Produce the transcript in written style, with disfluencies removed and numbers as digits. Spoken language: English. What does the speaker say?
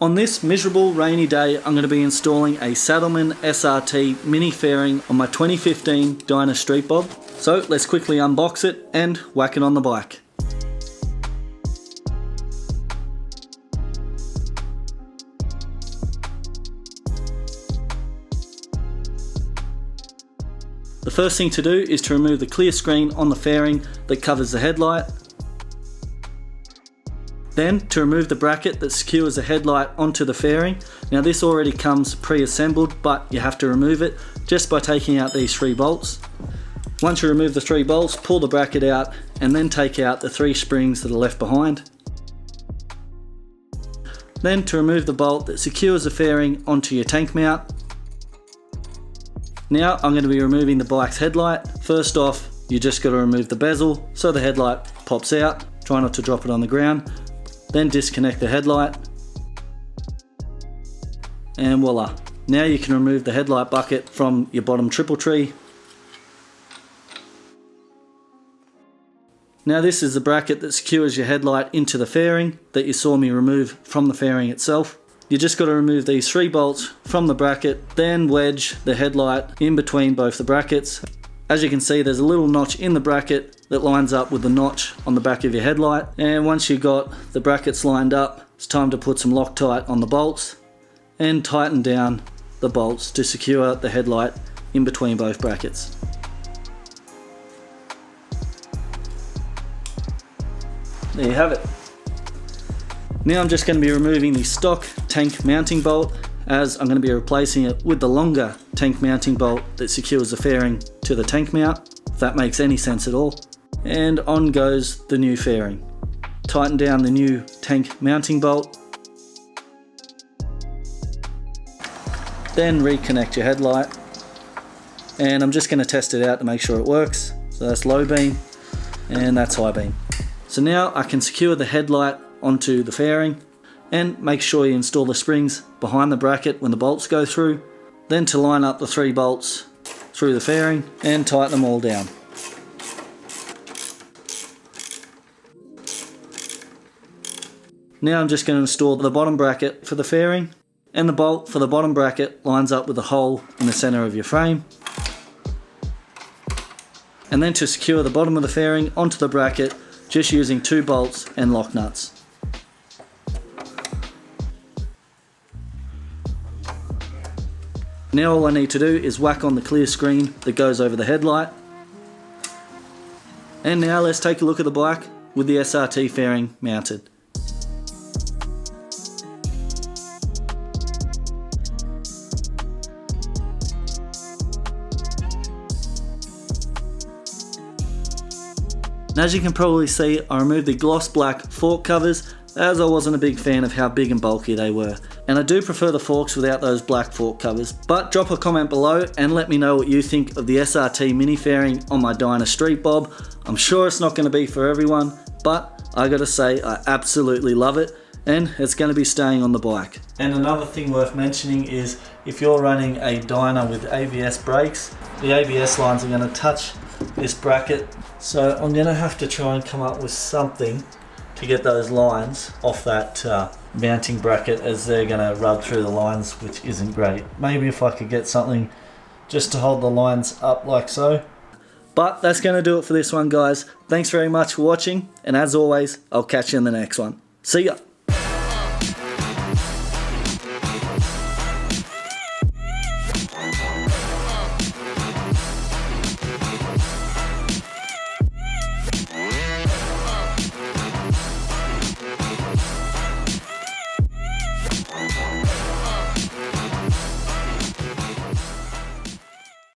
On this miserable rainy day, I'm going to be installing a Saddlemen SRT Mini fairing on my 2015 Dyna Street Bob. So let's quickly unbox it and whack it on the bike. The first thing to do is to remove the clear screen on the fairing that covers the headlight. Then to remove the bracket that secures the headlight onto the fairing. Now this already comes pre-assembled, but you have to remove it just by taking out these 3 bolts. Once you remove the 3 bolts, pull the bracket out and then take out the 3 springs that are left behind. Then to remove the bolt that secures the fairing onto your tank mount. Now I'm going to be removing the bike's headlight. First off, you just got to remove the bezel so the headlight pops out. Try not to drop it on the ground. Then disconnect the headlight, and voila. Now you can remove the headlight bucket from your bottom triple tree. Now this is the bracket that secures your headlight into the fairing that you saw me remove from the fairing itself. You just got to remove these 3 bolts from the bracket, then wedge the headlight in between both the brackets. As you can see, there's a little notch in the bracket that lines up with the notch on the back of your headlight. And once you've got the brackets lined up, it's time to put some Loctite on the bolts and tighten down the bolts to secure the headlight in between both brackets. There you have it. Now I'm just going to be removing the stock tank mounting bolt, as I'm going to be replacing it with the longer tank mounting bolt that secures the fairing to the tank mount, if that makes any sense at all. And on goes the new fairing. Tighten down the new tank mounting bolt. Then reconnect your headlight. And I'm just going to test it out to make sure it works. So that's low beam and that's high beam. So now I can secure the headlight onto the fairing and make sure you install the springs behind the bracket when the bolts go through. Then to line up the 3 bolts through the fairing and tighten them all down. Now I'm just going to install the bottom bracket for the fairing, and the bolt for the bottom bracket lines up with the hole in the center of your frame. And then to secure the bottom of the fairing onto the bracket, just using 2 bolts and lock nuts. Now all I need to do is whack on the clear screen that goes over the headlight. And now let's take a look at the bike with the SRT fairing mounted. And as you can probably see, I removed the gloss black fork covers, as I wasn't a big fan of how big and bulky they were. And I do prefer the forks without those black fork covers. But drop a comment below and let me know what you think of the SRT Mini fairing on my Dyna Street Bob. I'm sure it's not going to be for everyone, but I gotta say I absolutely love it, and it's going to be staying on the bike. And another thing worth mentioning is if you're running a Dyna with ABS brakes, the ABS lines are going to touch this bracket. So I'm going to have to try and come up with something to get those lines off that mounting bracket, as they're going to rub through the lines, which isn't great. Maybe if I could get something just to hold the lines up like so. But that's going to do it for this one, guys. Thanks very much for watching, and as always, I'll catch you in the next one. See ya!